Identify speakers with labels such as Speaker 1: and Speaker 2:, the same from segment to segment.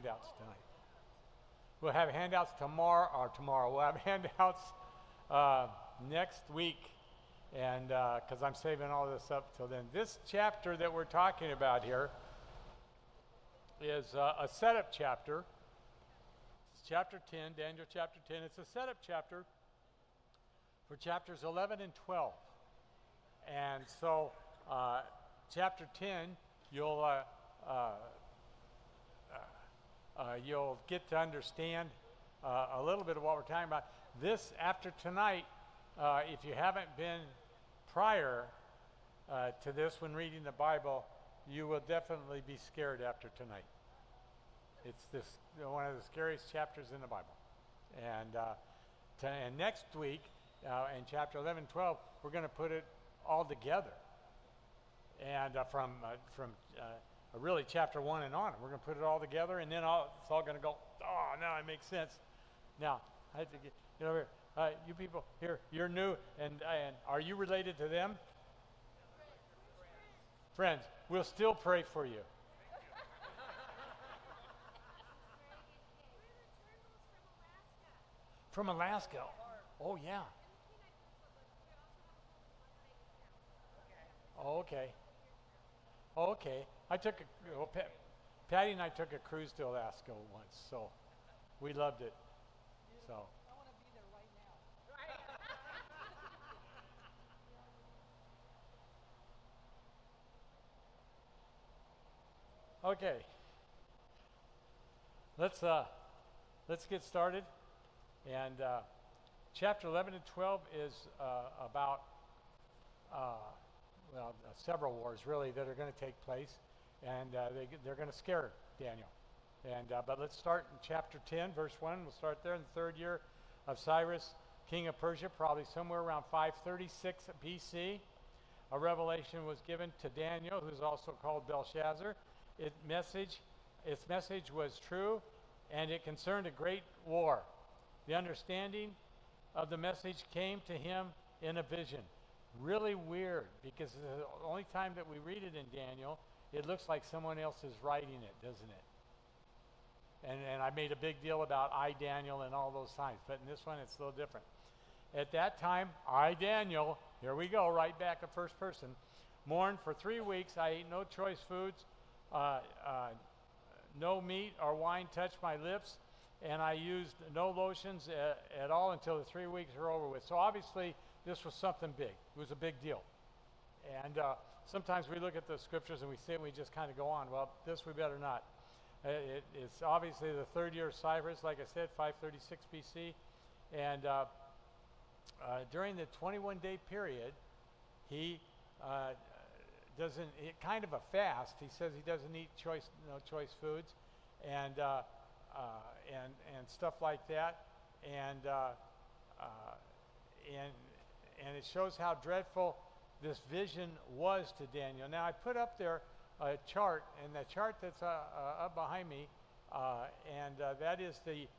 Speaker 1: handouts tonight. We'll have handouts tomorrow. We'll have handouts next week, and because I'm saving all this up till then. This chapter that we're talking about here is a setup chapter. It's chapter 10, Daniel chapter 10. It's a setup chapter for chapters 11 and 12. And so chapter 10, you'll get to understand a little bit of what we're talking about. This, after tonight, if you haven't been prior to this when reading the Bible, you will definitely be scared after tonight. It's one of the scariest chapters in the Bible. And next week, in chapter 11, 12, we're going to put it all together. And from really chapter 1 and on, we're going to put it all together, and then it's all going to go, oh, now it makes sense. Now, I have to get over here. You people here, you're new, and are you related to them? Friends, we'll still pray for you. From Alaska. Oh, yeah. Oh, okay. Okay. Patty and I took a cruise to Alaska once, so we loved it. So.
Speaker 2: I want to be there right now.
Speaker 1: Okay. Let's get started. And chapter 11 and 12 is about several wars really that are going to take place, and they're going to scare Daniel. And but let's start in chapter 10, verse 1. We'll start there. In the third year of Cyrus, king of Persia, probably somewhere around 536 BC, a revelation was given to Daniel, who's also called Belshazzar. Its message was true, and it concerned a great war. The understanding of the message came to him in a vision. Really weird, because the only time that we read it in Daniel, it looks like someone else is writing it, doesn't it? And I made a big deal about I, Daniel, and all those times, but in this one it's a little different. At that time, I, Daniel, here we go, right back to first person, mourned for 3 weeks. I ate no choice foods, no meat or wine touched my lips, and I used no lotions at all until the 3 weeks were over with. So obviously, this was something big. It was a big deal. And sometimes we look at the scriptures and we say, we just kind of go on. Well, this we better not. It's obviously the third year of Cyrus, like I said, 536 BC. And during the 21-day period, he doesn't, kind of a fast. He says he doesn't eat no choice foods. And stuff like that, and it shows how dreadful this vision was to Daniel. Now I put up there a chart, and the chart that's up behind me, and that is the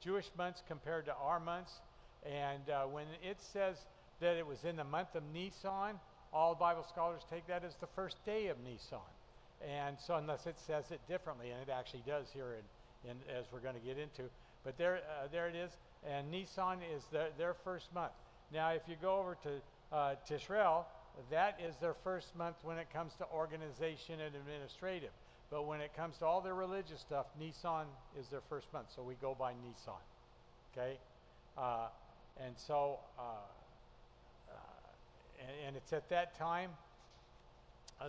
Speaker 1: Jewish months compared to our months. And when it says that it was in the month of Nisan, all Bible scholars take that as the first day of Nisan. And so unless it says it differently, and it actually does here as we're going to get into. But there it is, and Nisan is their first month. Now if you go over to Tishrei, that is their first month when it comes to organization and administrative. But when it comes to all their religious stuff, Nisan is their first month, so we go by Nisan. Okay? And so, and it's at that time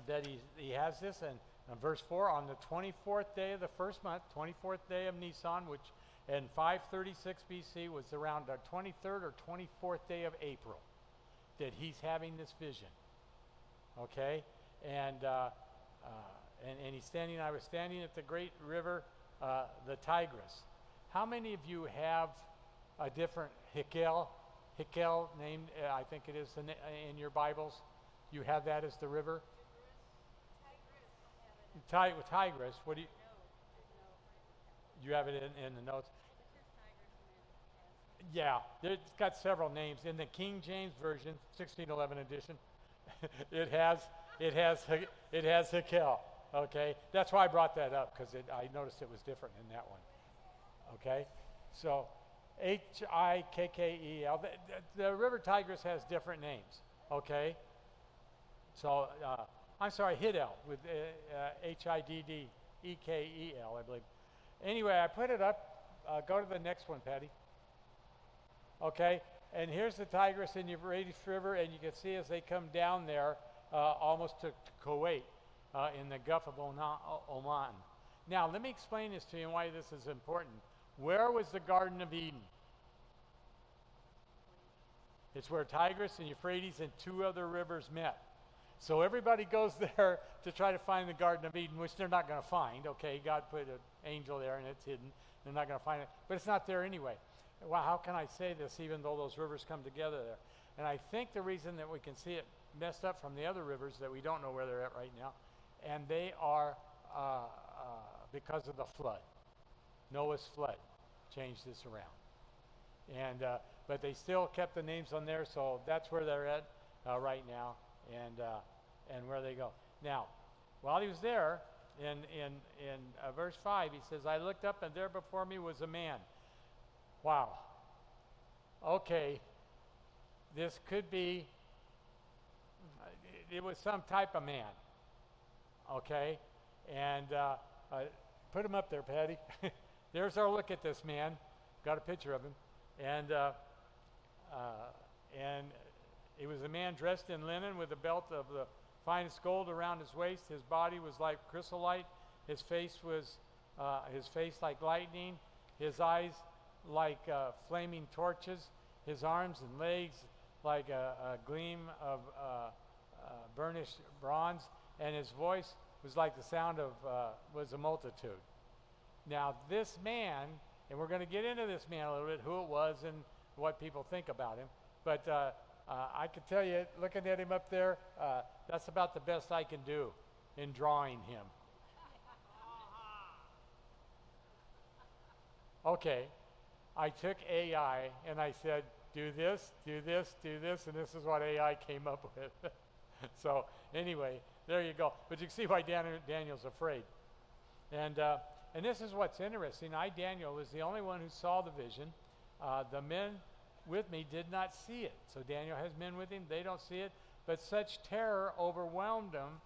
Speaker 1: that he has this, and verse 4, on the 24th day of the first month, 24th day of Nisan, which in 536 BC was around the 23rd or 24th day of April, that he's having this vision. Okay? And I was standing at the great river, the Tigris. How many of you have a different Hikkel named, I think it is in your Bibles? You have that as the river? Tigris, what do you? You have it in the notes. Yeah, it's got several names. In the King James Version, 1611 edition, it has Hikkel. Okay, that's why I brought that up because I noticed it was different in that one. Okay, so Hikkel. The river Tigris has different names. Okay, so I'm sorry, Hiddel with Hiddekeel, I believe. Anyway, I put it up. Go to the next one, Patty. Okay, and here's the Tigris and Euphrates River, and you can see as they come down there, almost to Kuwait, in the Gulf of Oman. Now, let me explain this to you and why this is important. Where was the Garden of Eden? It's where Tigris and Euphrates and two other rivers met. So everybody goes there to try to find the Garden of Eden, which they're not going to find. Okay, God put an angel there and it's hidden. They're not going to find it, but it's not there anyway. Well, how can I say this even though those rivers come together there? And I think the reason that we can see it messed up from the other rivers that we don't know where they're at right now, and they are because of the flood. Noah's flood changed this around. And but they still kept the names on there, so that's where they're at right now, and where they go. Now, while he was there, in verse 5, he says, I looked up, and there before me was a man. Wow. Okay, this could be, it was some type of man. Okay, and put him up there, Patty. There's our look at this man. Got a picture of him. And it was a man dressed in linen with a belt of the finest gold around his waist. His body was like chrysolite. His face like lightning. His eyes like flaming torches. His arms and legs like a gleam of burnished bronze. And his voice was like the sound of was a multitude. Now this man, and we're going to get into this man a little bit, who it was and what people think about him. But I can tell you, looking at him up there, that's about the best I can do in drawing him. Okay, I took AI and I said, do this, do this, do this, and this is what AI came up with. So anyway, there you go. But you can see why Daniel's afraid. And this is what's interesting. I, Daniel, was the only one who saw the vision. The men with me did not see it. So Daniel has men with him. They don't see it. But such terror overwhelmed them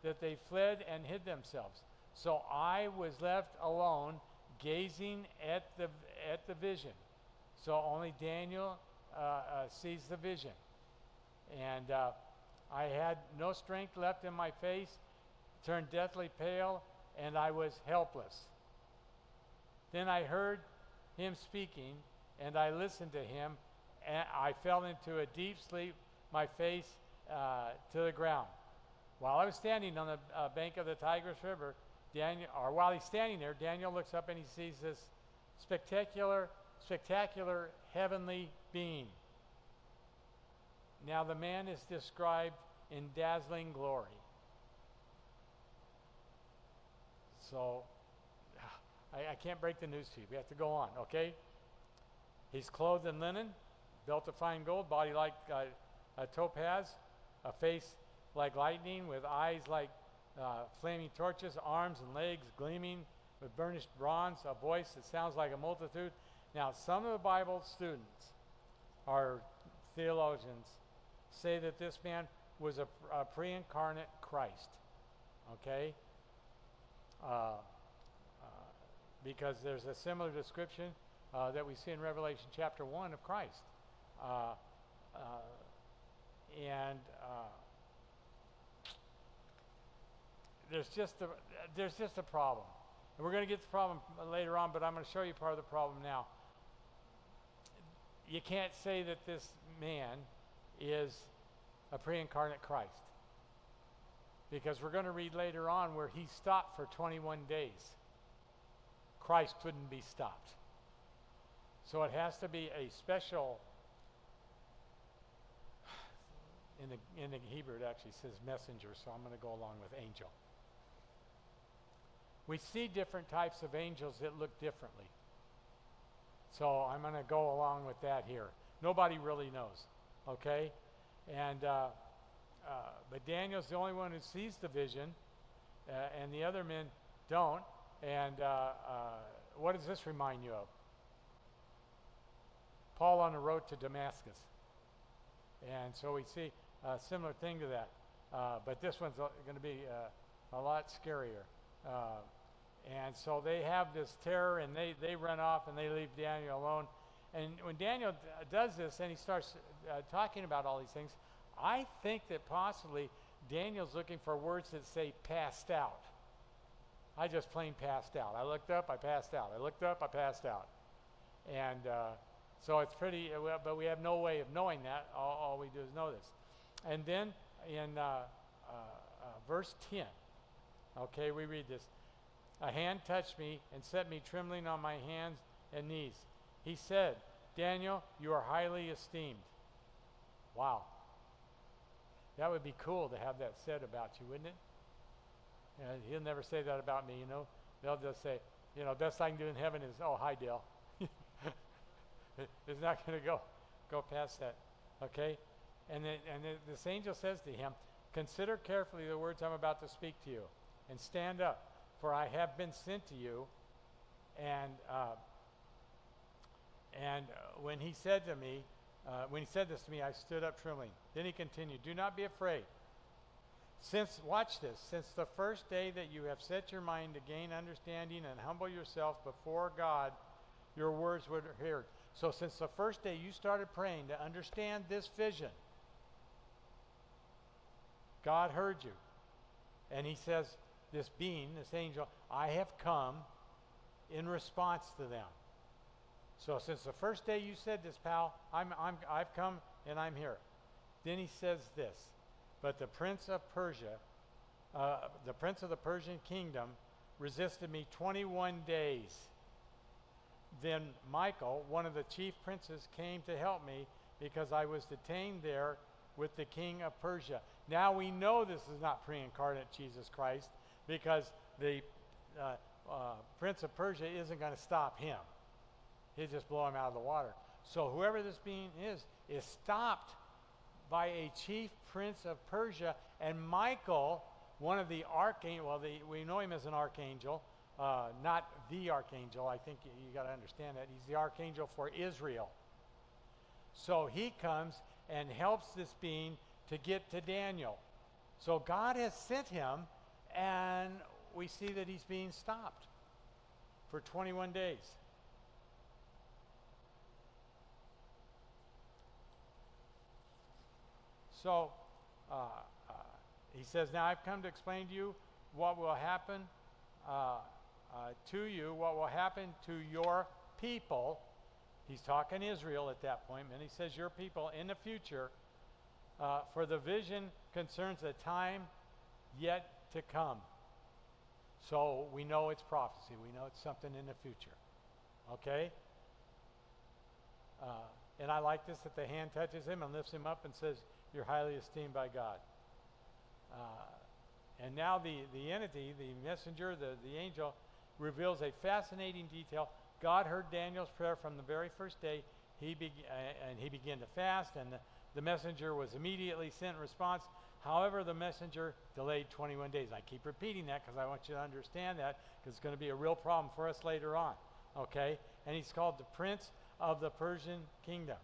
Speaker 1: that they fled and hid themselves. So I was left alone gazing at the vision. So only Daniel sees the vision. And I had no strength left in my face, turned deathly pale, and I was helpless. Then I heard him speaking, and I listened to him, and I fell into a deep sleep, my face to the ground. While I was standing on the bank of the Tigris River, while he's standing there, Daniel looks up and he sees this spectacular heavenly being. Now the man is described in dazzling glory. So, I can't break the news to you. We have to go on, okay? He's clothed in linen, belt of fine gold, body like a topaz, a face like lightning, with eyes like flaming torches, arms and legs gleaming with burnished bronze, a voice that sounds like a multitude. Now, some of the Bible students, or theologians, say that this man was a pre-incarnate Christ, okay? Because there's a similar description that we see in Revelation chapter 1 of Christ. There's just a problem. And we're going to get the problem later on, but I'm going to show you part of the problem now. You can't say that this man is a pre-incarnate Christ, because we're going to read later on where he stopped for 21 days. Christ couldn't be stopped. So it has to be a special, in the Hebrew it actually says messenger, so I'm going to go along with angel. We see different types of angels that look differently. So I'm going to go along with that here. Nobody really knows, okay? And but Daniel's the only one who sees the vision, and the other men don't. And what does this remind you of? Paul on the road to Damascus. And so we see a similar thing to that. But this one's going to be a lot scarier. And so they have this terror, and they run off, and they leave Daniel alone. And when Daniel does this, and he starts talking about all these things, I think that possibly Daniel's looking for words that say passed out. I just plain passed out. I looked up, I passed out. I looked up, I passed out. And so it's pretty, but we have no way of knowing that. All we do is know this. And then in verse 10, okay, we read this. A hand touched me and set me trembling on my hands and knees. He said, Daniel, you are highly esteemed. Wow. That would be cool to have that said about you, wouldn't it? He'll never say that about me, you know. They'll just say, you know, best I can do in heaven is, oh, hi, Dale. It's not going to go past that, okay? And this angel says to him, consider carefully the words I'm about to speak to you, and stand up, for I have been sent to you. And when he said this to me, I stood up trembling. Then he continued, do not be afraid. Watch this, since the first day that you have set your mind to gain understanding and humble yourself before God, your words were heard. So since the first day you started praying to understand this vision, God heard you. And he says, this being, this angel, I have come in response to them. So since the first day you said this, pal, I've come and I'm here. Then he says this, but the prince of Persia, the prince of the Persian kingdom, resisted me 21 days. Then Michael, one of the chief princes, came to help me because I was detained there with the king of Persia. Now we know this is not pre-incarnate Jesus Christ, because the prince of Persia isn't going to stop him. He'll just blow him out of the water. So whoever this being is stopped by a chief prince of Persia, and Michael, one of the archangels, well, we know him as an archangel, not the archangel. I think you got to understand that. He's the archangel for Israel. So he comes and helps this being to get to Daniel. So God has sent him, and we see that he's being stopped for 21 days. So he says, now I've come to explain to you what will happen to you, what will happen to your people. He's talking Israel at that point, and he says your people in the future, for the vision concerns a time yet to come. So we know it's prophecy. We know it's something in the future. Okay? And I like this, that the hand touches him and lifts him up and says, you're highly esteemed by God. And now the entity, the messenger, the angel, reveals a fascinating detail. God heard Daniel's prayer from the very first day. He began to fast, and the messenger was immediately sent in response. However, the messenger delayed 21 days. I keep repeating that because I want you to understand that, because it's going to be a real problem for us later on. Okay? And he's called the Prince of the Persian Kingdom.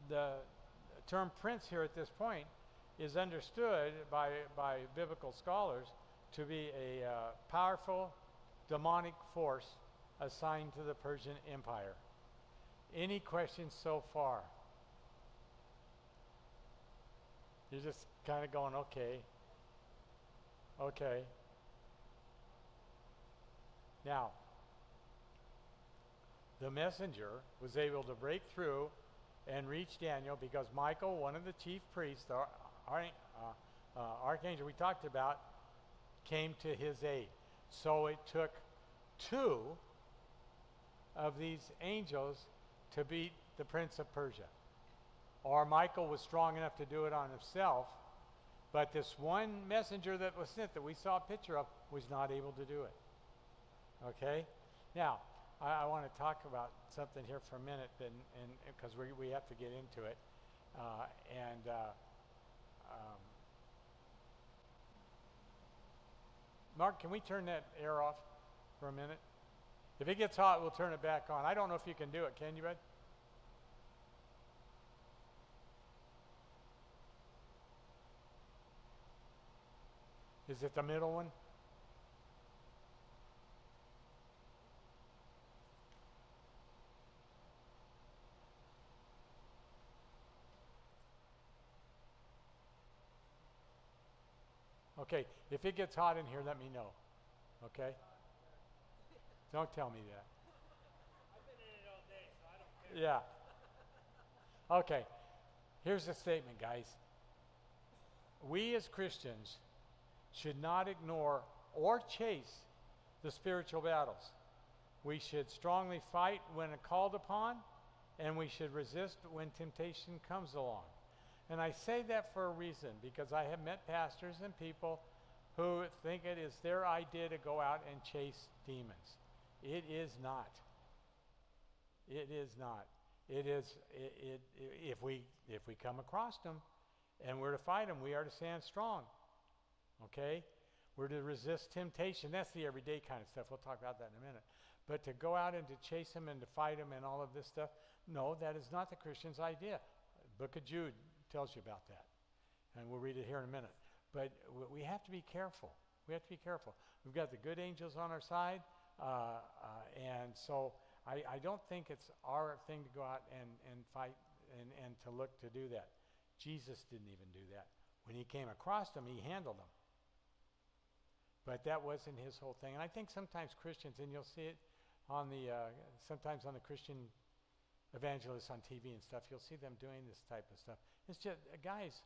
Speaker 1: The term prince here at this point is understood by biblical scholars to be a powerful demonic force assigned to the Persian Empire. Any questions so far? You're just kind of going, okay. Okay. Now, the messenger was able to break through and reach Daniel because Michael, one of the chief priests, the archangel we talked about, came to his aid. So it took two of these angels to beat the prince of Persia. Or Michael was strong enough to do it on himself, but this one messenger that was sent that we saw a picture of was not able to do it. Okay? Now, I want to talk about something here for a minute, and because we have to get into it. Mark, can we turn that air off for a minute? If it gets hot, we'll turn it back on. I don't know if you can do it. Can you, bud? Is it the middle one? Okay, if it gets hot in here, let me know. Okay? Don't tell me that.
Speaker 3: I've been in it all day, so I don't care.
Speaker 1: Yeah. Okay. Here's the statement, guys. We as Christians should not ignore or chase the spiritual battles. We should strongly fight when called upon, and we should resist when temptation comes along. And I say that for a reason, because I have met pastors and people who think it is their idea to go out and chase demons. It is not. It is not. It is, if we come across them and we're to fight them, we are to stand strong. Okay? We're to resist temptation. That's the everyday kind of stuff. We'll talk about that in a minute. But to go out and to chase them and to fight them and all of this stuff, no, that is not the Christian's idea. Book of Jude tells you about that. And we'll read it here in a minute. But we have to be careful. We have to be careful. We've got the good angels on our side. And so I don't think it's our thing to go out and fight and to look to do that. Jesus didn't even do that. When he came across them, he handled them. But that wasn't his whole thing. And I think sometimes Christians, and you'll see it on the, sometimes on the Christian evangelists on TV and stuff, you'll see them doing this type of stuff. It's just, guys,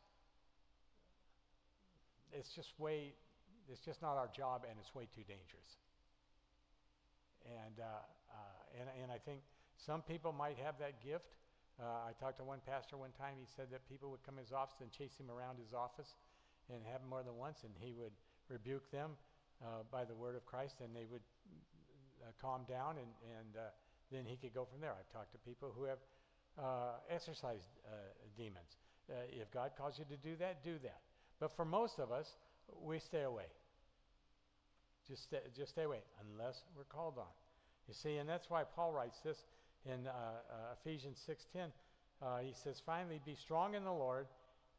Speaker 1: it's just not our job, and it's way too dangerous. And I think some people might have that gift. I talked to one pastor one time. He said that people would come to his office and chase him around his office and have him more than once, and he would rebuke them by the word of Christ, and they would calm down, and then he could go from there. I've talked to people who have exorcised demons. If God calls you to do that, do that. But for most of us, we stay away. Just stay away, unless we're called on. You see, and that's why Paul writes this in Ephesians 6:10. He says, "Finally, be strong in the Lord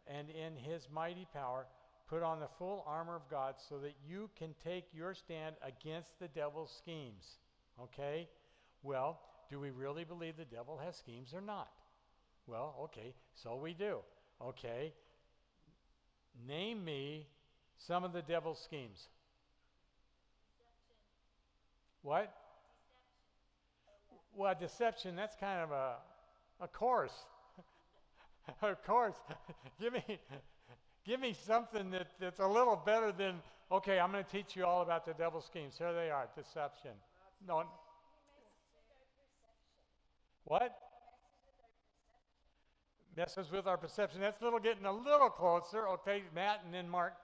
Speaker 1: and in his mighty power. Put on the full armor of God so that you can take your stand against the devil's schemes." Okay? Well, do we really believe the devil has schemes or not? Well, okay, so we do. Okay. Name me some of the devil's schemes. What? Well, deception, that's kind of a course. A course. Give me something that's a little better than, okay, I'm going to teach you all about the devil's schemes. Here they are, deception. No. What? Messes with our perception. That's getting a little closer. Okay, Matt, and then Mark.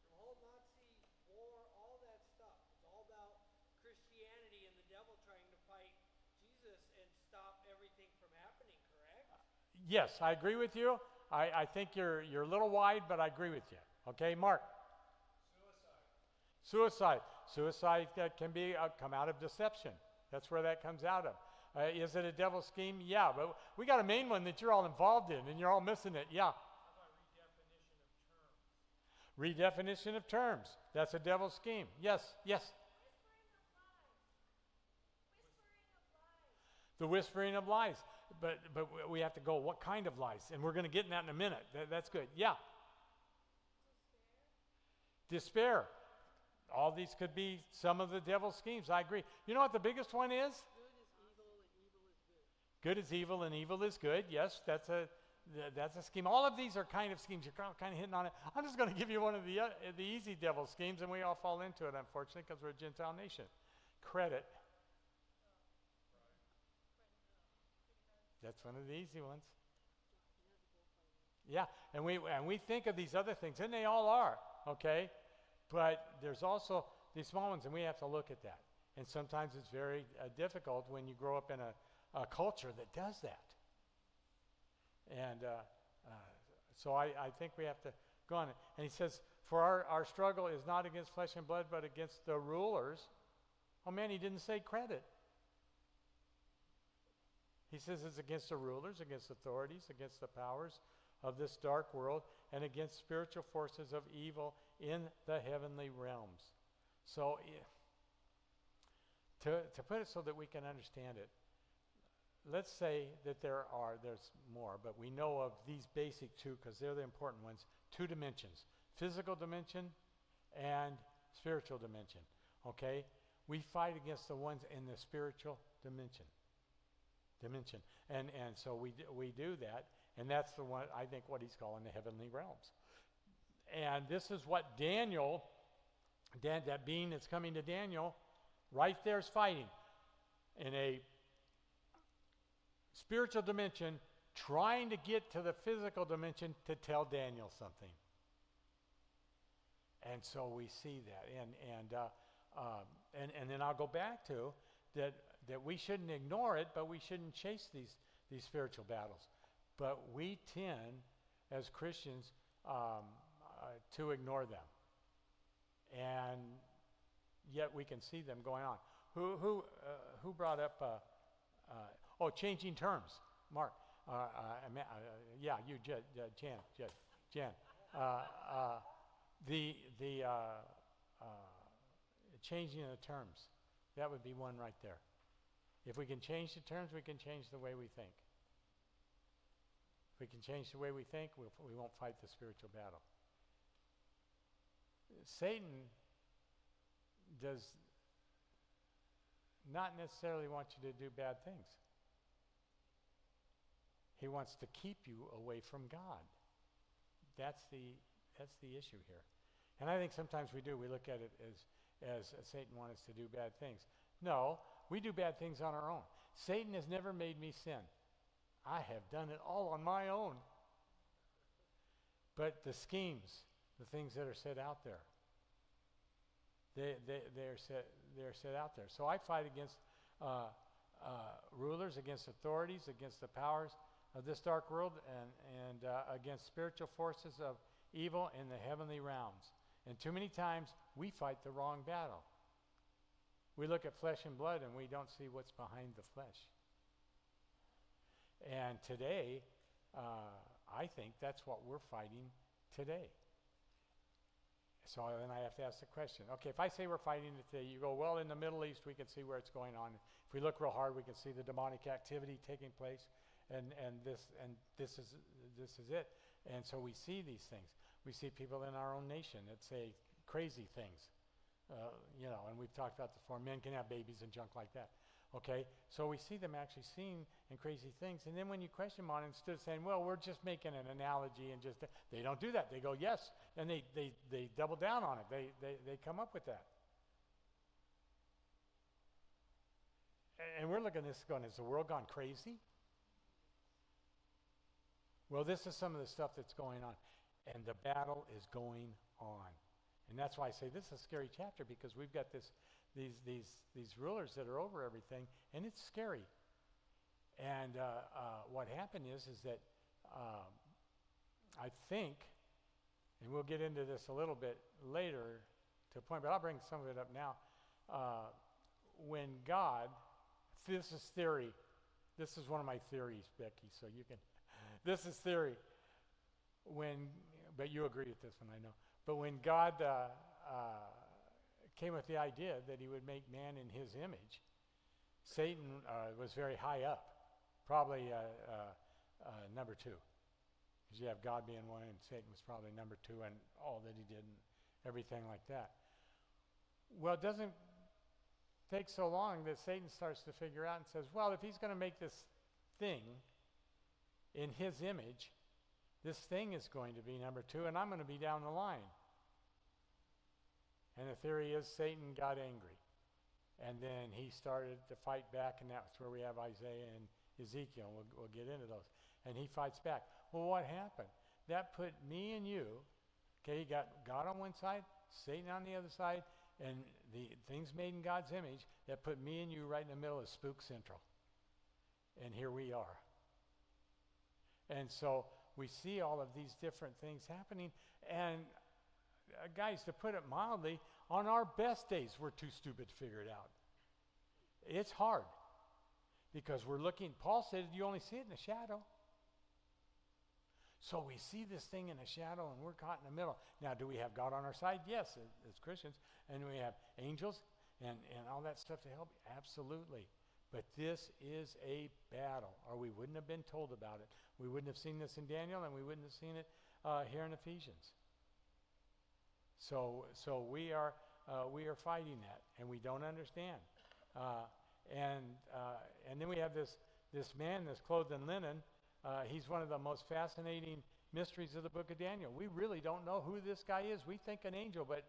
Speaker 3: The whole Nazi war, all that stuff. It's all about Christianity and the devil trying to fight Jesus and stop everything from happening, correct?
Speaker 1: Yes, I agree with you. I think you're a little wide, but I agree with you. Okay, Mark. Suicide. Suicide can be come out of deception. That's where that comes out of. Is it a devil's scheme? Yeah, but we got a main one that you're all involved in, and you're all missing it. Yeah.
Speaker 3: How about redefinition of terms?
Speaker 1: Redefinition of terms. That's a devil's scheme. Yes, yes. The whispering of lies. But we have to go, what kind of lies? And we're going to get in that in a minute. That's good. Yeah. Despair. All these could be some of the devil's schemes. I agree. You know what the biggest one is? Good is evil and evil is good. Yes, that's a scheme. All of these are kind of schemes. You're kind of hitting on it. I'm just going to give you one of the easy devil schemes, and we all fall into it, unfortunately, because we're a Gentile nation. Credit. That's one of the easy ones. Yeah, and we think of these other things, and they all are, okay? But there's also these small ones, and we have to look at that. And sometimes it's very difficult when you grow up in a culture that does that. And so I think we have to go on. And he says, for our struggle is not against flesh and blood, but against the rulers. Oh man, he didn't say credit. He says it's against the rulers, against authorities, against the powers of this dark world, and against spiritual forces of evil in the heavenly realms. So, to put it so that we can understand it, let's say that there's more, but we know of these basic two because they're the important ones. Two dimensions, physical dimension and spiritual dimension, okay? We fight against the ones in the spiritual dimension. And so we do that, and that's the one, I think, what he's calling the heavenly realms. And this is what Daniel, that being that's coming to Daniel, right there is fighting in a spiritual dimension, trying to get to the physical dimension to tell Daniel something. And so we see that, and then I'll go back to that we shouldn't ignore it, but we shouldn't chase these spiritual battles. But we tend, as Christians, to ignore them, and yet we can see them going on. Who brought up? Changing terms. Mark. Yeah, you, Jan. The changing of the terms. That would be one right there. If we can change the terms, we can change the way we think. If we can change the way we think, we won't fight the spiritual battle. Satan does not necessarily want you to do bad things. He wants to keep you away from God. That's the issue here. And I think sometimes we do. We look at it as Satan wants us to do bad things. No, we do bad things on our own. Satan has never made me sin. I have done it all on my own. But the schemes, the things that are set out there, they're set out there. So I fight against rulers, against authorities, against the powers of this dark world, and against spiritual forces of evil in the heavenly realms. And too many times we fight the wrong battle. We look at flesh and blood and we don't see what's behind the flesh. And today, I think that's what we're fighting today. So then I have to ask the question, okay, if I say we're fighting it today, you go, well, in the Middle East, we can see where it's going on. If we look real hard, we can see the demonic activity taking place, and this is it. And so we see these things. We see people in our own nation that say crazy things, and we've talked about this before. Men can have babies and junk like that. Okay, so we see them actually seeing and crazy things, and then when you question them on it, instead of saying, well, we're just making an analogy, and they don't do that. They go, yes, and they double down on it. They come up with that. And we're looking at this going, has the world gone crazy? Well, this is some of the stuff that's going on, and the battle is going on. And that's why I say this is a scary chapter, because we've got these rulers that are over everything, and it's scary. And what happened is that I think, and we'll get into this a little bit later to a point, but I'll bring some of it up now. When God, this is theory. This is one of my theories, Becky, so you can, this is theory. But you agree with this one, I know. But when God came with the idea that he would make man in his image, Satan was very high up, probably number two. Because you have God being one, and Satan was probably number two, and all that he did and everything like that. Well, it doesn't take so long that Satan starts to figure out and says, well, if he's going to make this thing in his image, this thing is going to be number two, and I'm going to be down the line. And the theory is Satan got angry. And then he started to fight back, and that's where we have Isaiah and Ezekiel. We'll get into those. And he fights back. Well, what happened? That put me and you, okay, you got God on one side, Satan on the other side, and the things made in God's image, that put me and you right in the middle of Spook Central. And here we are. And so we see all of these different things happening, and guys, to put it mildly, on our best days, we're too stupid to figure it out. It's hard because we're looking, Paul said, you only see it in a shadow. So we see this thing in a shadow and we're caught in the middle. Now, do we have God on our side? Yes, as Christians. And we have angels and all that stuff to help? Absolutely. But this is a battle, or we wouldn't have been told about it. We wouldn't have seen this in Daniel, and we wouldn't have seen it here in Ephesians. So we are fighting that, and we don't understand. And then we have this man that's clothed in linen. He's one of the most fascinating mysteries of the book of Daniel. We really don't know who this guy is. We think an angel, but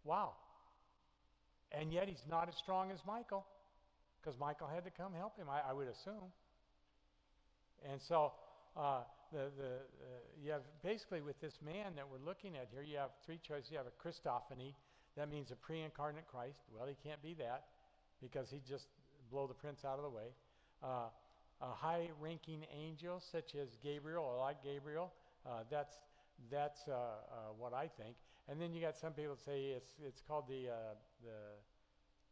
Speaker 1: wow. And yet he's not as strong as Michael, because Michael had to come help him, I would assume. And so you have basically with this man that we're looking at here, you have three choices. You have a Christophany. That means a pre-incarnate Christ. Well, he can't be that because he'd just blow the prince out of the way. A high-ranking angel such as Gabriel, or like Gabriel, that's what I think. And then you got some people that say it's called the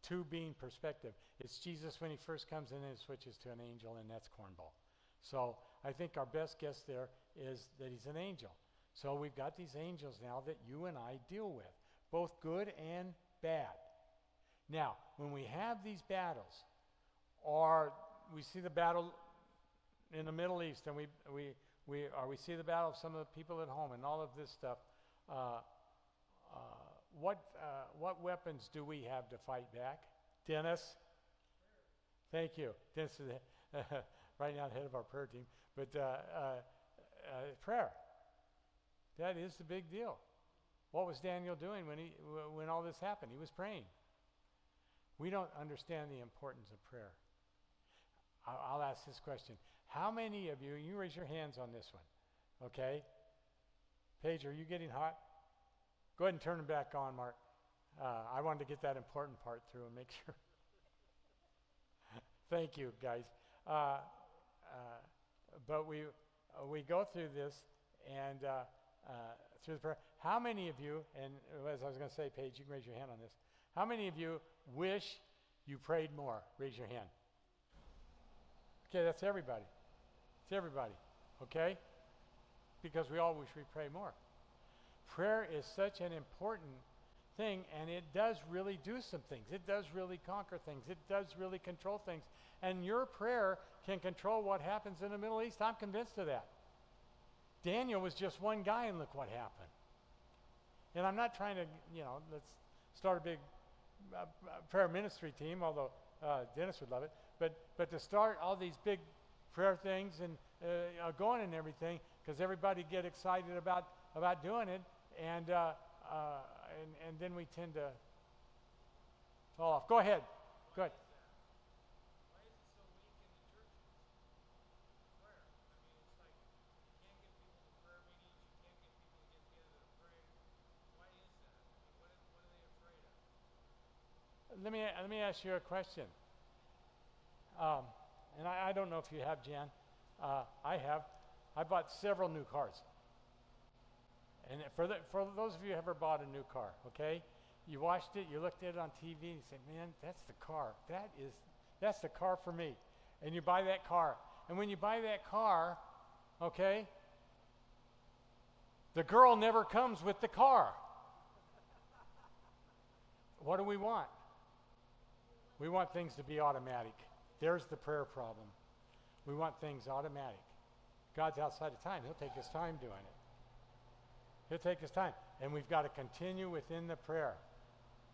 Speaker 1: two-being perspective. It's Jesus when he first comes in and switches to an angel, and that's cornball. So I think our best guess there is that he's an angel. So we've got these angels now that you and I deal with, both good and bad. Now, when we have these battles, or we see the battle in the Middle East, and we see the battle of some of the people at home and all of this stuff, what weapons do we have to fight back? Dennis? Thank you. Dennis is right now the head of our prayer team. But prayer. That is the big deal. What was Daniel doing when all this happened? He was praying. We don't understand the importance of prayer. I'll ask this question. How many of you raise your hands on this one, okay? Paige, are you getting hot? Go ahead and turn them back on, Mark. I wanted to get that important part through and make sure. Thank you, guys. But we go through this and through the prayer. How many of you, and as I was going to say, Paige, you can raise your hand on this. How many of you wish you prayed more? Raise your hand. Okay, that's everybody. It's everybody, okay? Because we all wish we pray more. Prayer is such an important thing, and it does really do some things. It does really conquer things. It does really control things. And your prayer can control what happens in the Middle East. I'm convinced of that. Daniel was just one guy, and look what happened. And I'm not trying to, let's start a big prayer ministry team, although Dennis would love it. But to start all these big prayer things and going and everything, because everybody get excited about doing it, and then we tend to fall off. Go ahead. Go ahead.
Speaker 3: Why is it so weak in the churches? Prayer. I mean, it's like you can't get people to prayer meetings. You can't get people to get together to pray. Why is that? I mean, what are they afraid of?
Speaker 1: Let me ask you a question. And I don't know if you have, Jan. I have. I bought several new cars. And for those of you who ever bought a new car, okay, you watched it, you looked at it on TV, and you said, man, that's the car. That's the car for me. And you buy that car. And when you buy that car, okay, the girl never comes with the car. What do we want? We want things to be automatic. There's the prayer problem. We want things automatic. God's outside of time. He'll take his time doing it. He'll take his time. And we've got to continue within the prayer.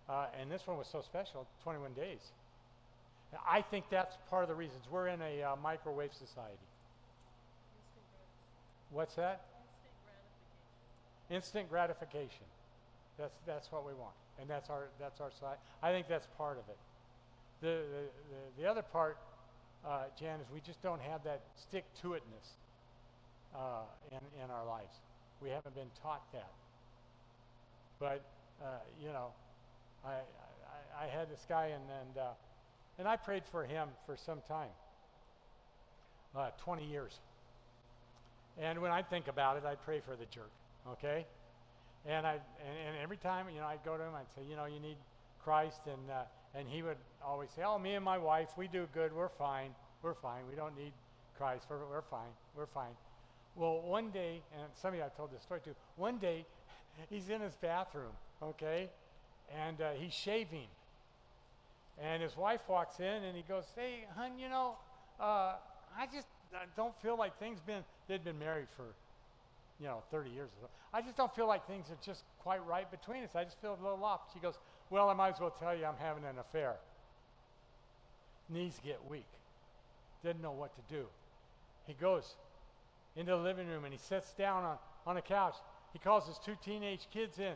Speaker 1: And this one was so special, 21 days. I think that's part of the reasons. We're in a microwave society. What's that? Instant gratification. That's what we want. And that's our side. I think that's part of it. The other part, Jan, is we just don't have that stick-to-itness in our lives. We haven't been taught that. But I had this guy, and I prayed for him for some time, 20 years. And when I think about it, I pray for the jerk, okay? And every time, you know, I'd go to him, I'd say, you know, you need Christ, and he would always say, oh, me and my wife, we do good, we're fine, we don't need Christ, we're fine, we're fine. Well, one day, and some of you I've told this story to, one day he's in his bathroom, okay, and he's shaving. And his wife walks in and he goes, hey, hon, you know, I just don't feel like they'd been married for, you know, 30 years or so. I just don't feel like things are just quite right between us. I just feel a little off. She goes, well, I might as well tell you I'm having an affair. Knees get weak. Didn't know what to do. He goes into the living room and he sits down on a couch. He calls his 2 teenage kids in,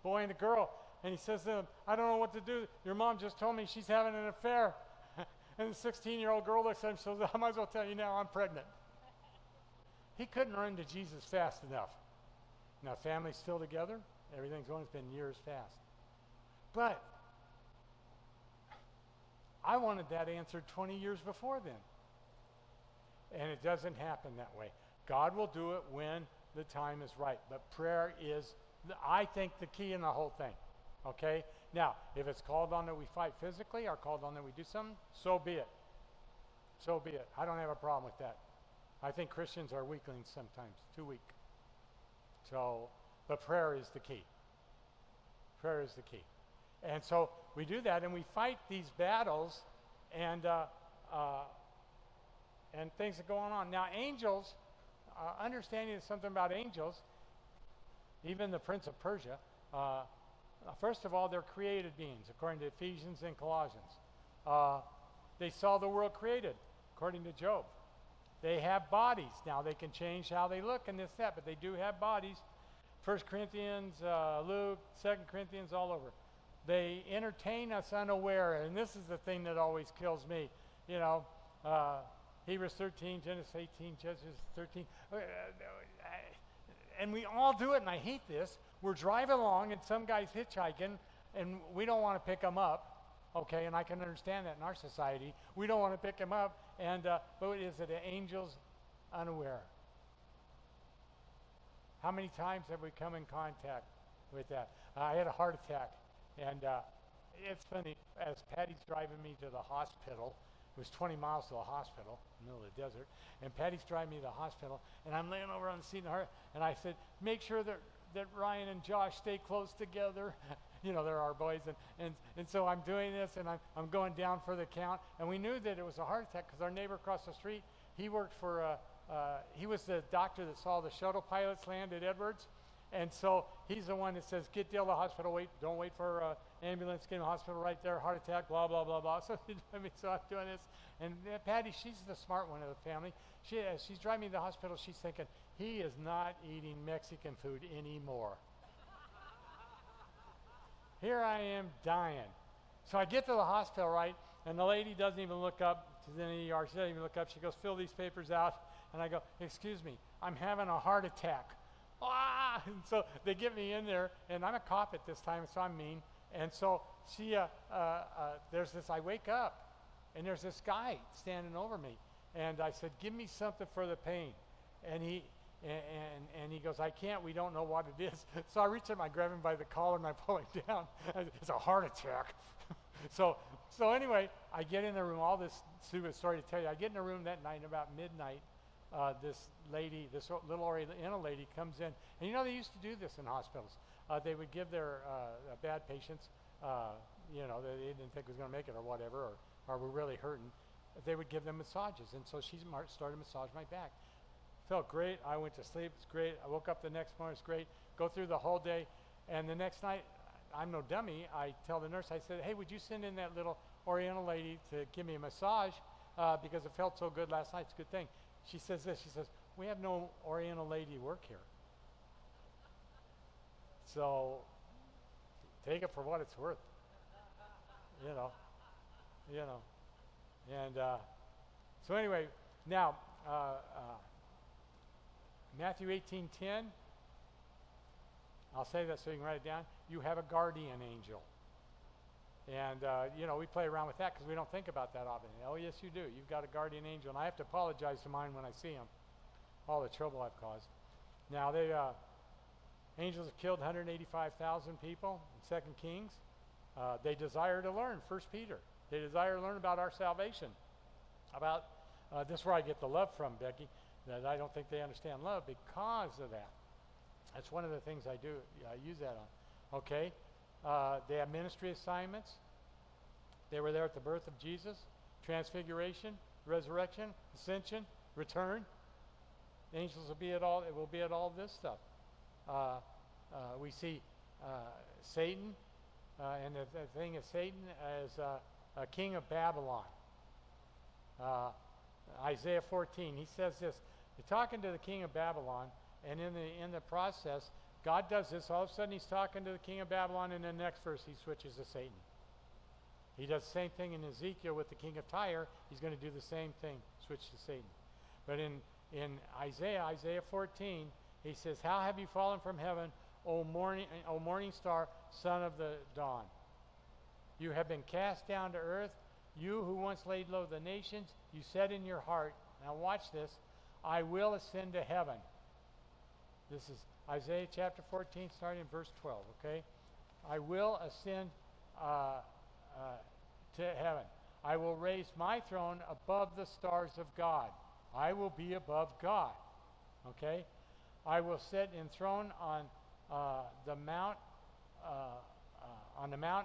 Speaker 1: boy and a girl, and he says to them, I don't know what to do. Your mom just told me she's having an affair. And the 16-year-old girl looks at him and says, I might as well tell you now, I'm pregnant. He couldn't run to Jesus fast enough. Now, family's still together. Everything's going. It's been years fast. But I wanted that answered 20 years before then. And it doesn't happen that way. God will do it when the time is right. But prayer is, I think, the key in the whole thing. Okay? Now, if it's called on that we fight physically or called on that we do something, so be it. So be it. I don't have a problem with that. I think Christians are weaklings sometimes, too weak. So, but prayer is the key. Prayer is the key. And so we do that and we fight these battles and things are going on. Now angels, understanding something about angels, even the Prince of Persia, first of all, they're created beings, according to Ephesians and Colossians. They saw the world created, according to Job. They have bodies. Now, they can change how they look and this, that, but they do have bodies. 1 Corinthians, Luke, 2 Corinthians, all over. They entertain us unaware, and this is the thing that always kills me. You know, Hebrews 13, Genesis 18, Judges 13. And we all do it, and I hate this. We're driving along, and some guy's hitchhiking, and we don't want to pick him up. Okay, and I can understand that in our society. We don't want to pick him up, and but is it an angel's unaware? How many times have we come in contact with that? I had a heart attack, and it's funny, as Patty's driving me to the hospital, it was 20 miles to the hospital, in the middle of the desert, and Patty's driving me to the hospital, and I'm laying over on the seat in the heart, and I said, make sure that Ryan and Josh stay close together. You know, they're our boys, and so I'm doing this, and I'm going down for the count, and we knew that it was a heart attack because our neighbor across the street, he worked for, he was the doctor that saw the shuttle pilots land at Edwards, and so he's the one that says, get Dale to the hospital, don't wait for ambulance, get in the hospital right there, heart attack, blah, blah, blah, blah. So, so I'm doing this, and Patty, she's the smart one of the family. As she's driving me to the hospital, she's thinking, he is not eating Mexican food anymore. Here I am dying. So I get to the hospital, right, and the lady doesn't even look up. She's in the ER. She doesn't even look up. She goes, fill these papers out. And I go, excuse me, I'm having a heart attack. Ah! And so they get me in there, and I'm a cop at this time, so I'm mean. And so she, there's this, I wake up, and there's this guy standing over me. And I said, give me something for the pain. And he goes, I can't, we don't know what it is. So I reach him, I grab him by the collar, and I pull him down. It's a heart attack. So anyway, I get in the room, all this stupid story to tell you. I get in the room that night, and about midnight, this lady, this little Oriental lady comes in. And you know, they used to do this in hospitals. They would give their bad patients, you know, they didn't think was going to make it or whatever, or were really hurting. They would give them massages. And so she started to massage my back. Felt great. I went to sleep. It's great. I woke up the next morning. It's great. Go through the whole day. And the next night, I'm no dummy. I tell the nurse, I said, hey, would you send in that little Oriental lady to give me a massage because it felt so good last night. It's a good thing. She says this. She says, we have no Oriental lady work here. So take it for what it's worth. You know. And so anyway, now, Matthew 18:10, I'll say that so you can write it down. You have a guardian angel. And, you know, we play around with that because we don't think about that often. Oh, yes, you do. You've got a guardian angel. And I have to apologize to mine when I see him, all the trouble I've caused. Now, Angels have killed 185,000 people in Second Kings. They desire to learn, First Peter. They desire to learn about our salvation. About this is where I get the love from, Becky. That I don't think they understand love because of that. That's one of the things I do. I use that on. Okay. They have ministry assignments. They were there at the birth of Jesus, transfiguration, resurrection, ascension, return. The angels will be at all. It will be at all this stuff. We see Satan, and the thing is Satan as a king of Babylon. Isaiah 14. He says this. They're talking to the king of Babylon, and in the process, God does this. All of a sudden, he's talking to the king of Babylon, and in the next verse, he switches to Satan. He does the same thing in Ezekiel with the king of Tyre. He's going to do the same thing, switch to Satan. But in Isaiah 14, he says, "How have you fallen from heaven, O morning star, son of the dawn? You have been cast down to earth. You who once laid low the nations, you said in your heart," now watch this, "I will ascend to heaven." This is Isaiah chapter 14, starting in verse 12, okay? "I will ascend to heaven. I will raise my throne above the stars of God." I will be above God, okay? "I will sit enthroned on the mount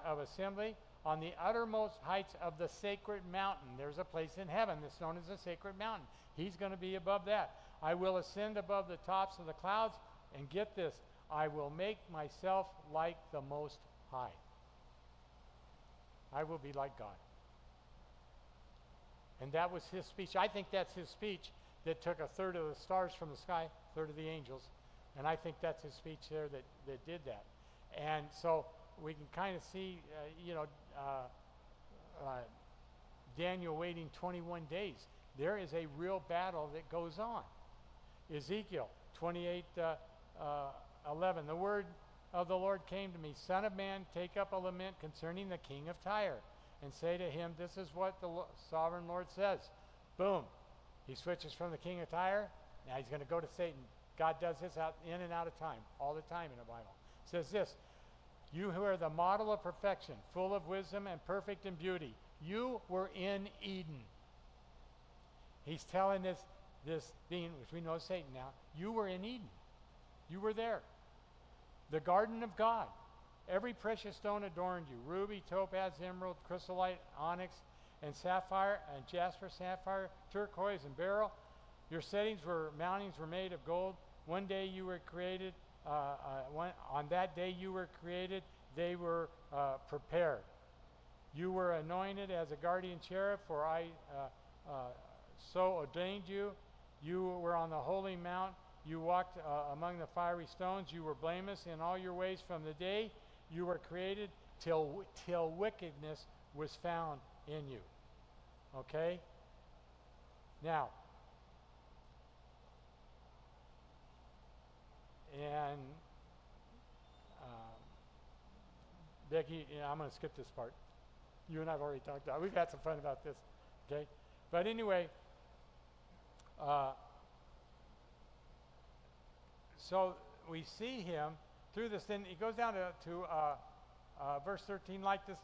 Speaker 1: of assembly, on the uttermost heights of the sacred mountain." There's a place in heaven that's known as the sacred mountain. He's going to be above that. "I will ascend above the tops of the clouds," and get this, "I will make myself like the Most High." I will be like God. And that was his speech. I think that's his speech that took a third of the stars from the sky, a third of the angels. And I think that's his speech there that did that. And so we can kind of see, Daniel waiting 21 days. There is a real battle that goes on. Ezekiel 28:11. "The word of the Lord came to me, Son of man, take up a lament concerning the king of Tyre, and say to him, this is what the sovereign Lord says." Boom. He switches from the king of Tyre. Now he's going to go to Satan. God does this out in and out of time, all the time in the Bible. It says this, "You who are the model of perfection, full of wisdom and perfect in beauty, you were in Eden." He's telling this being, which we know is Satan now, you were in Eden. You were there. The garden of God. Every precious stone adorned you. Ruby, topaz, emerald, chrysolite, onyx, and sapphire, and jasper, sapphire, turquoise, and beryl. Your mountings were made of gold. One day you were created. On that day you were created, they were prepared. You were anointed as a guardian cherub, for I so ordained you. You were on the holy mount. You walked among the fiery stones. You were blameless in all your ways from the day you were created till wickedness was found in you. Okay? Now, and Becky, I'm going to skip this part. You and I have already talked about it. We've had some fun about this. Okay? But anyway, so we see him through this. Then he goes down to verse 13 like this.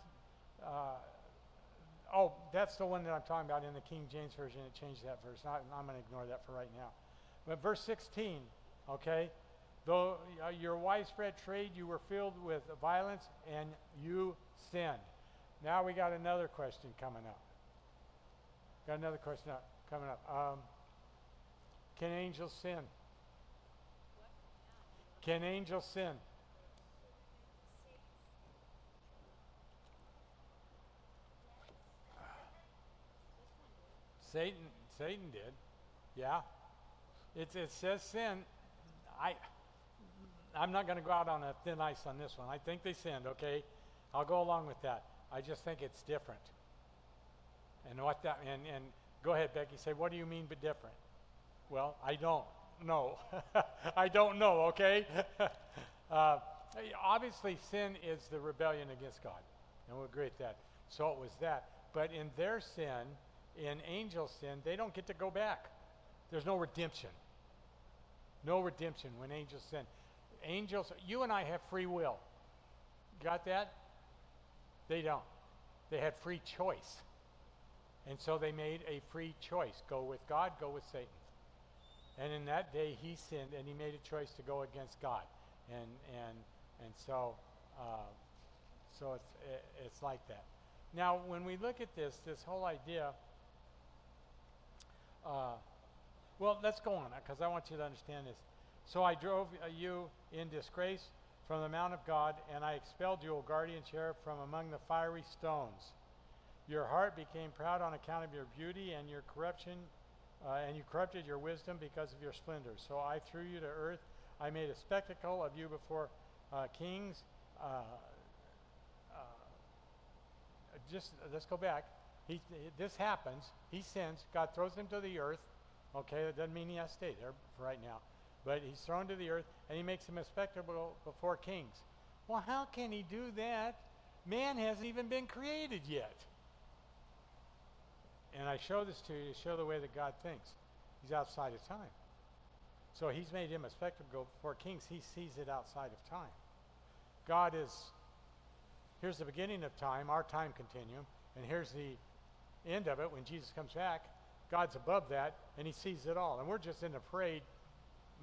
Speaker 1: That's the one that I'm talking about in the King James Version. It changed that verse. I'm going to ignore that for right now. But verse 16, okay? "Though your widespread trade, you were filled with violence, and you sinned." Now we got another question coming up. Can angels sin? Can angels sin? Satan did. Yeah. It says sin. I'm not going to go out on a thin ice on this one. I think they sinned, okay? I'll go along with that. I just think it's different. And go ahead, Becky, say, what do you mean by different? Well, I don't know. I don't know, okay? Obviously, sin is the rebellion against God. And we'll agree with that. So it was that. But in their sin, in angel sin, they don't get to go back. There's no redemption. No redemption when angels sin. Angels, you and I have free will. Got that? They don't. They had free choice. And so they made a free choice. Go with God, go with Satan. And in that day he sinned and he made a choice to go against God. And so it's like that. Now when we look at this whole idea, well, let's go on because I want you to understand this. So I drove you in disgrace from the mount of God, and I expelled you, O guardian cherub, from among the fiery stones. Your heart became proud on account of your beauty and your corruption, and you corrupted your wisdom because of your splendor. So I threw you to earth. I made a spectacle of you before kings. Just let's go back. This happens. He sins. God throws him to the earth. Okay, that doesn't mean he has to stay there for right now. But he's thrown to the earth, and he makes him a spectacle before kings. Well, how can he do that? Man hasn't even been created yet. And I show this to you to show the way that God thinks. He's outside of time. So he's made him a spectacle before kings. He sees it outside of time. God is, here's the beginning of time, our time continuum, and here's the end of it when Jesus comes back. God's above that, and he sees it all. And we're just in the parade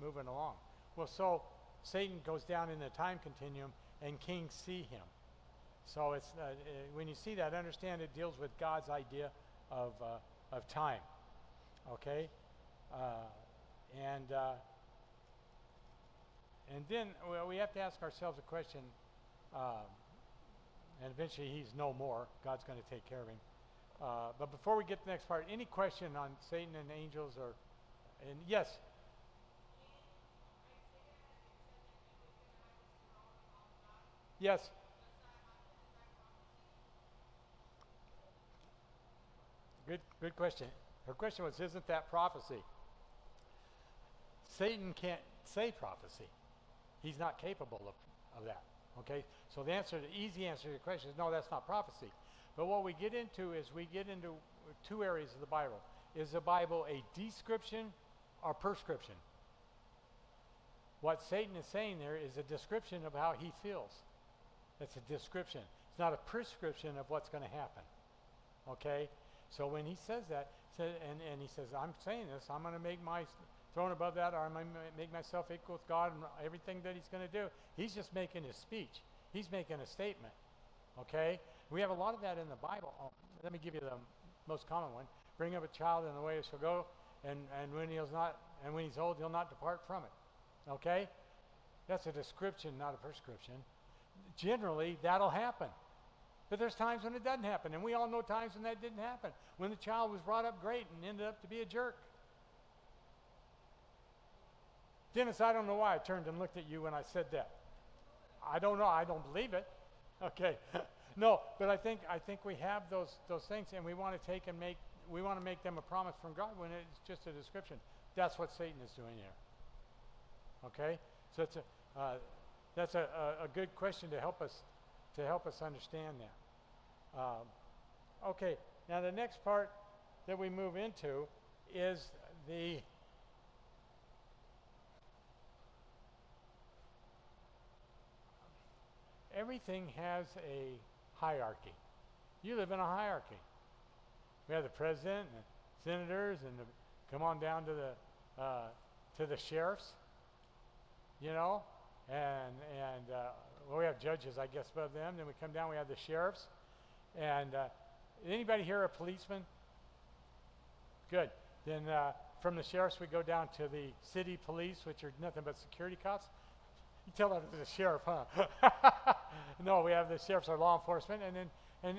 Speaker 1: moving along. Well, so Satan goes down in the time continuum, and kings see him. So it's when you see that, understand it deals with God's idea of time. Okay? And then we have to ask ourselves a question, and eventually he's no more. God's going to take care of him. But before we get to the next part, any question on Satan and angels or, and yes? Yes. Good question. Her question was, isn't that prophecy? Satan can't say prophecy. He's not capable of that. Okay? So the easy answer to your question is no, that's not prophecy. But what we get into is we get into two areas of the Bible. Is the Bible a description or prescription? What Satan is saying there is a description of how he feels. It's a description. It's not a prescription of what's going to happen. Okay? So when he says that, and he says, I'm saying this, I'm going to make my throne above that, or I'm going to make myself equal with God and everything that he's going to do. He's just making his speech. He's making a statement. Okay? We have a lot of that in the Bible. Oh, let me give you the most common one. Bring up a child in the way he shall go, and when he's old, he'll not depart from it. Okay? That's a description, not a prescription. Generally, that'll happen. But there's times when it doesn't happen, and we all know times when that didn't happen. When the child was brought up great and ended up to be a jerk. Dennis, I don't know why I turned and looked at you when I said that. I don't know. I don't believe it. Okay. No, but I think we have those things, and we want to take and make them a promise from God when it's just a description. That's what Satan is doing here. Okay, so that's a good question to help us understand that. Okay, now the next part that we move into is everything has a hierarchy. You live in a hierarchy. We have the president and the senators, and come on down to the sheriffs, you know, and well, we have judges, I guess, above them. Then we come down, we have the sheriffs, and anybody here a policeman? Good. Then from the sheriffs, we go down to the city police, which are nothing but security cops. You tell that to the sheriff, huh? No, we have the sheriffs are law enforcement, and then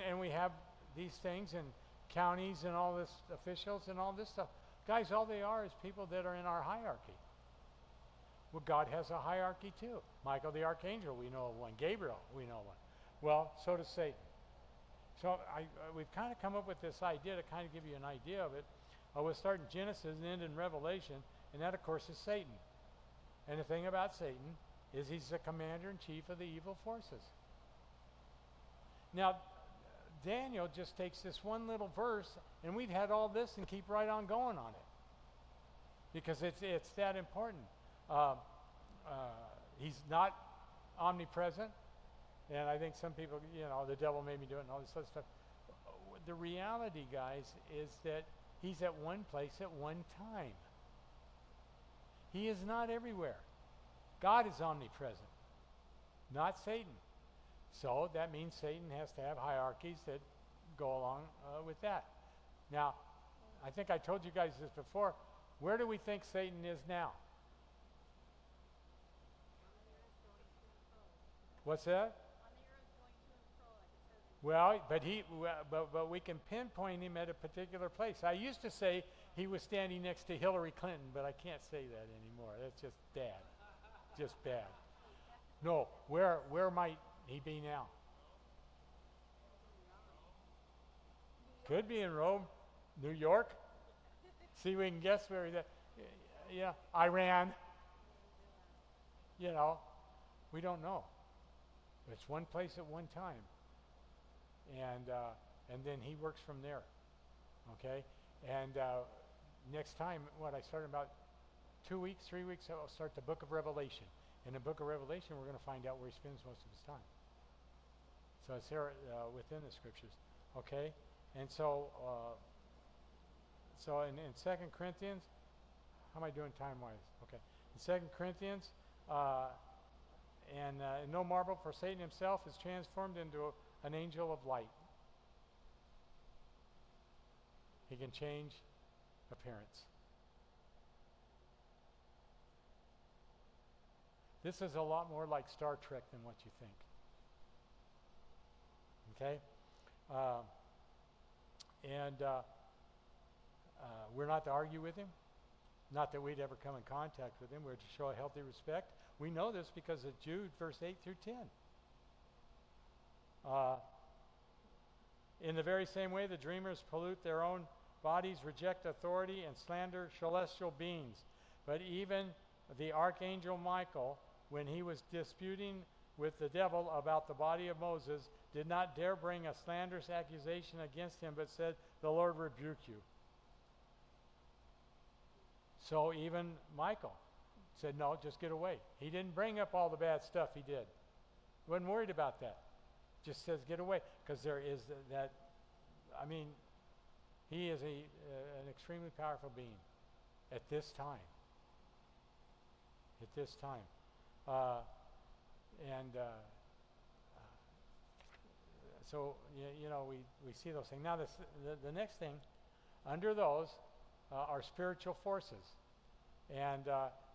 Speaker 1: and we have these things and counties and all this officials and all this stuff. Guys, all they are is people that are in our hierarchy. Well, God has a hierarchy too. Michael the archangel, we know of one. Gabriel, we know of one. Well, so does Satan. So we've kind of come up with this idea to kind of give you an idea of it. We'll start in Genesis and end in Revelation, and that, of course, is Satan. And the thing about Satan is he's the commander-in-chief of the evil forces. Now, Daniel just takes this one little verse, and we've had all this and keep right on going on it. Because it's that important. he's not omnipresent. And I think some people, the devil made me do it and all this other stuff. The reality, guys, is that he's at one place at one time. He is not everywhere. God is omnipresent, not Satan. So that means Satan has to have hierarchies that go along with that. Now, I think I told you guys this before. Where do we think Satan is now? What's that? Well, but we can pinpoint him at a particular place. I used to say he was standing next to Hillary Clinton, but I can't say that anymore. That's just bad. Just bad. No, where might he be now? Could be in Rome, New York. See, we can guess where he's at. Yeah, Iran. We don't know. It's one place at one time. And then he works from there. Okay? And next time, I started about 2 weeks, 3 weeks, I'll start the book of Revelation. In the book of Revelation, we're going to find out where he spends most of his time. So it's there within the scriptures. Okay? And so in 2 Corinthians, how am I doing time-wise? Okay. In 2 Corinthians, no marvel, for Satan himself is transformed into an angel of light. He can change appearance. This is a lot more like Star Trek than what you think. Okay? We're not to argue with him. Not that we'd ever come in contact with him. We're to show a healthy respect. We know this because of Jude, verse 8 through 10. In the very same way, the dreamers pollute their own bodies, reject authority, and slander celestial beings. But even the archangel Michael, when he was disputing with the devil about the body of Moses, did not dare bring a slanderous accusation against him, but said, "The Lord rebuke you." So even Michael said, "No, just get away." He didn't bring up all the bad stuff he did. He wasn't worried about that. Just says, get away. Because there is that, he is an extremely powerful being at this time. At this time. So, we see those things. Now, the next thing, under those are spiritual forces. And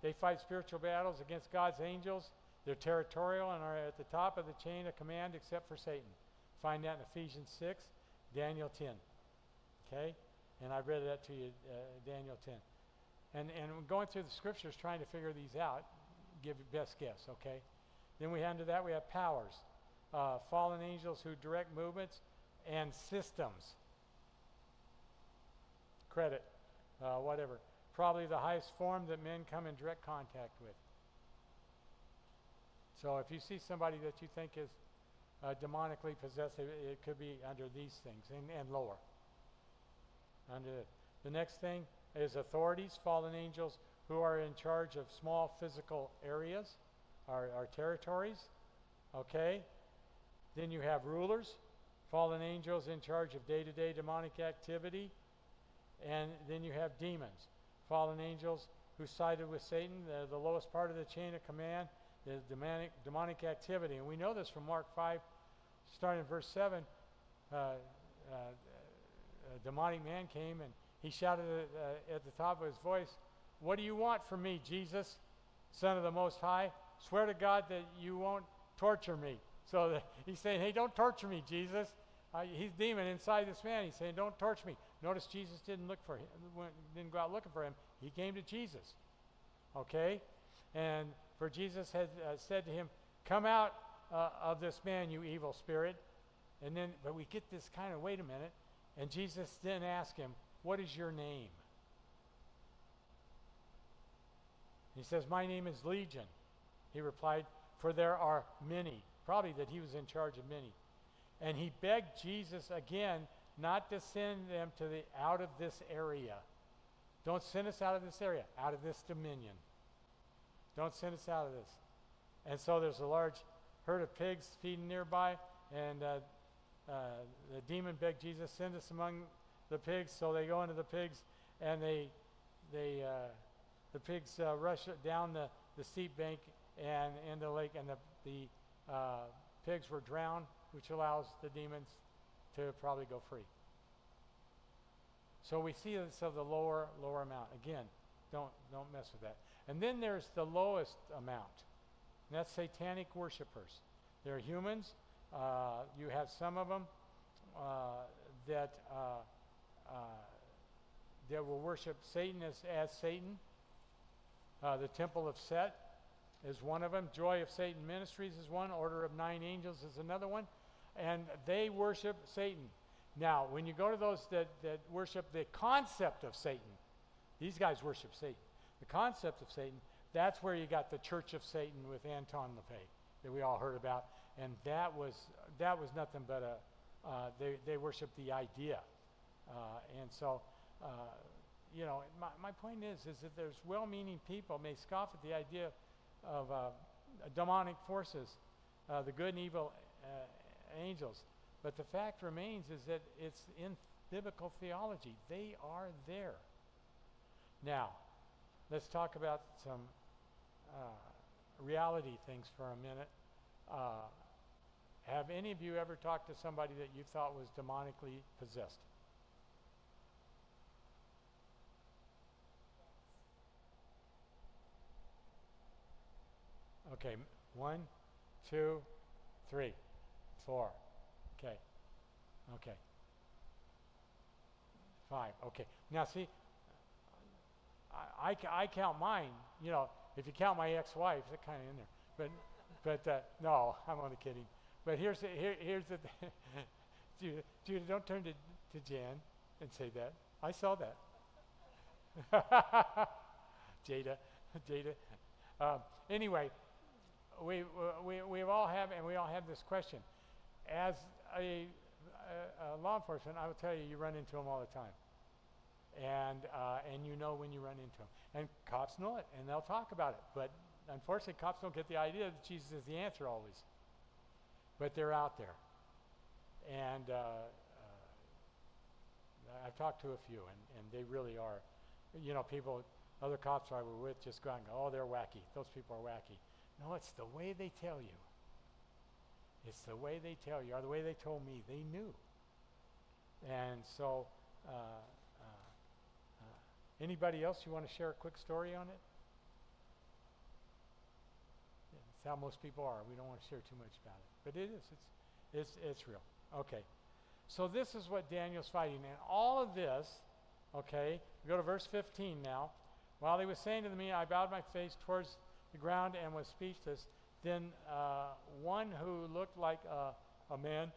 Speaker 1: they fight spiritual battles against God's angels. They're territorial and are at the top of the chain of command except for Satan. Find that in Ephesians 6, Daniel 10. Okay? And I read that to you, Daniel 10. And going through the scriptures trying to figure these out, give your best guess, okay? Then under that we have powers. Fallen angels who direct movements and systems. Credit, whatever. Probably the highest form that men come in direct contact with. So if you see somebody that you think is demonically possessed, it could be under these things and lower. The next thing is authorities, fallen angels who are in charge of small physical areas, our territories. Okay? Then you have rulers, fallen angels in charge of day-to-day demonic activity. And then you have demons, fallen angels who sided with Satan, the lowest part of the chain of command. The demonic activity. And we know this from Mark 5, starting in verse 7. A demonic man came and he shouted at the top of his voice, "What do you want from me, Jesus, Son of the Most High? Swear to God that you won't torture me." So he's saying, "Hey, don't torture me, Jesus." He's demon inside this man. He's saying, "Don't torture me." Notice Jesus didn't look for him, didn't go out looking for him. He came to Jesus. Okay? And for Jesus had said to him, "Come out of this man, you evil spirit." And then, but we get this kind of, wait a minute. And Jesus then asked him, "What is your name?" He says, "My name is Legion." He replied, "For there are many." Probably that he was in charge of many. And he begged Jesus again not to send them out of this area. Don't send us out of this area, out of this dominion. Don't send us out of this. And so there's a large herd of pigs feeding nearby, and the demon begged Jesus, send us among the pigs. So they go into the pigs, and the pigs rush down the steep bank and in the lake, and the pigs were drowned, which allows the demons to probably go free. So we see this of the lower amount. Again, don't mess with that. And then there's the lowest amount, and that's satanic worshipers. They're humans. You have some of them that will worship Satan as Satan. The Temple of Set is one of them. Joy of Satan Ministries is one. Order of Nine Angels is another one. And they worship Satan. Now, when you go to those that worship the concept of Satan, these guys worship Satan. The concept of Satan, that's where you got the Church of Satan with Anton LaVey that we all heard about. And that was nothing but they worship the idea. And so, my point is that there's well-meaning people may scoff at the idea of demonic forces, the good and evil angels. But the fact remains is that it's in biblical theology. They are there. Now, let's talk about some reality things for a minute. Have any of you ever talked to somebody that you thought was demonically possessed? Okay, 1, 2, 3, 4. Okay. 5. Okay. Now see, I count mine. If you count my ex-wife, they're kind of in there. But no, I'm only kidding. But here's the Judah, don't turn to Jan and say that. I saw that. Jada. Anyway, we all have this question. As a law enforcement, I will tell you, you run into them all the time, and you know when you run into them. And cops know it, and they'll talk about it. But unfortunately, cops don't get the idea that Jesus is the answer always. But they're out there, and I've talked to a few, and they really are. People, other cops I were with, just go out and go, "Oh, they're wacky. Those people are wacky." No, it's the way they tell you. It's the way they tell you, or the way they told me. They knew. And so, anybody else you want to share a quick story on it? Yeah, it's how most people are. We don't want to share too much about it, but it is. It's real. Okay. So this is what Daniel's fighting, and all of this. Okay. We go to verse 15 now. While he was saying to me, I bowed my face towards the ground and was speechless. Then one who looked like a man,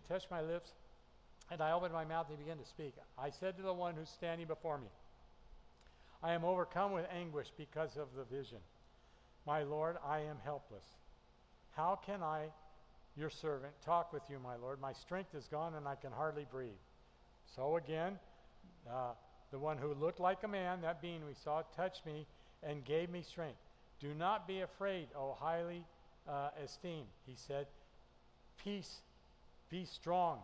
Speaker 1: touched my lips, and I opened my mouth and began to speak. I said to the one who's standing before me, I am overcome with anguish because of the vision. My Lord, I am helpless. How can I, your servant, talk with you, my Lord? My strength is gone and I can hardly breathe. So again, the one who looked like a man, that being we saw, touched me and gave me strength. Do not be afraid, O highly esteemed, he said. Peace, be strong.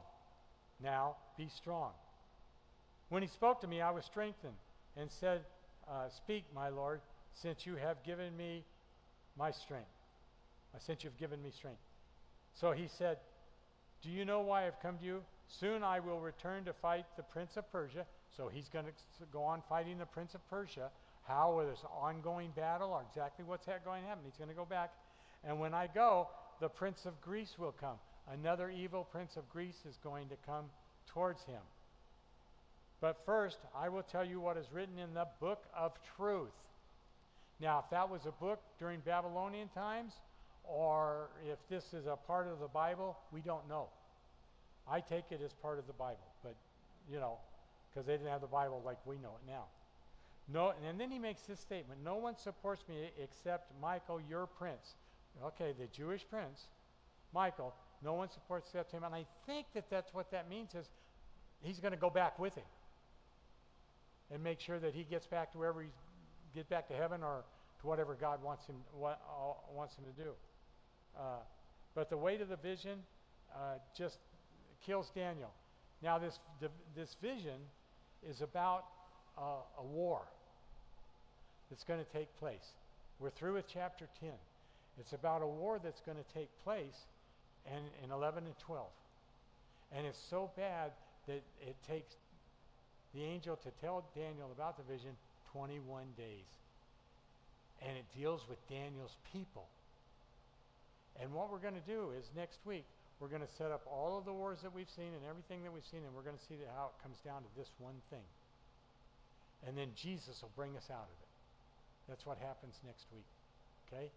Speaker 1: Now, be strong. When he spoke to me, I was strengthened and said, speak, my Lord, since you have given me my strength. Since you've given me strength. So he said, do you know why I've come to you? Soon I will return to fight the prince of Persia. So he's going to go on fighting the prince of Persia. How, whether it's an ongoing battle or exactly what's going to happen. He's going to go back. And when I go, the prince of Greece will come. Another evil prince of Greece is going to come towards him. But first, I will tell you what is written in the book of truth. Now, if that was a book during Babylonian times, or if this is a part of the Bible, we don't know. I take it as part of the Bible, but, because they didn't have the Bible like we know it now. No, and then he makes this statement, no one supports me except Michael, your prince. Okay, the Jewish prince, Michael, no one supports except him. And I think that's what that means is he's going to go back with him and make sure that he gets back to wherever get back to heaven or to whatever God wants him to do. But the weight of the vision just kills Daniel. Now this vision is about a war that's going to take place. We're through with chapter 10. It's about a war that's going to take place in 11 and 12. And it's so bad that it takes the angel to tell Daniel about the vision 21 days. And it deals with Daniel's people. And what we're going to do is next week, we're going to set up all of the wars that we've seen and everything that we've seen, and we're going to see how it comes down to this one thing. And then Jesus will bring us out of it. That's what happens next week. Okay?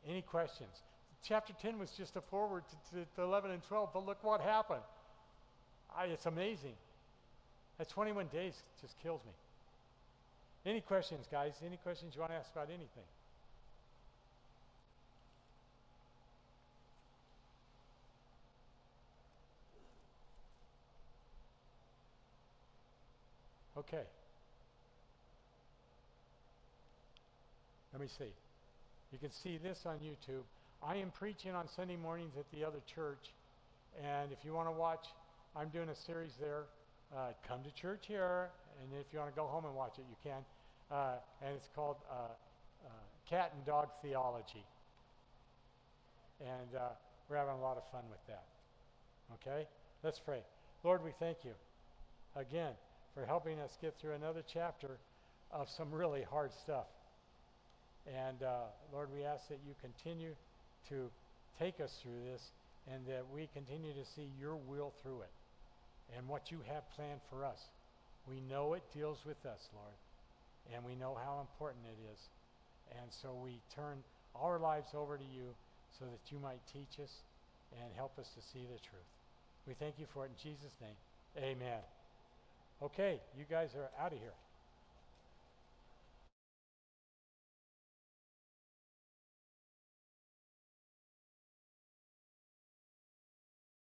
Speaker 1: Any questions? Chapter 10 was just a forward to 11 and 12, but look what happened. It's amazing. That 21 days just kills me. Any questions, guys? Any questions you want to ask about anything? Okay. Let me see. You can see this on YouTube. I am preaching on Sunday mornings at the other church, and if you want to watch, I'm doing a series there. Come to church here, and if you want to go home and watch it, you can. And it's called Cat and Dog Theology. And we're having a lot of fun with that. Okay? Let's pray. Lord, we thank you again for helping us get through another chapter of some really hard stuff. And Lord, we ask that you continue to take us through this and that we continue to see your will through it and what you have planned for us. We know it deals with us, Lord, and we know how important it is. And so we turn our lives over to you so that you might teach us and help us to see the truth. We thank you for it in Jesus' name. Amen. Okay, you guys are out of here.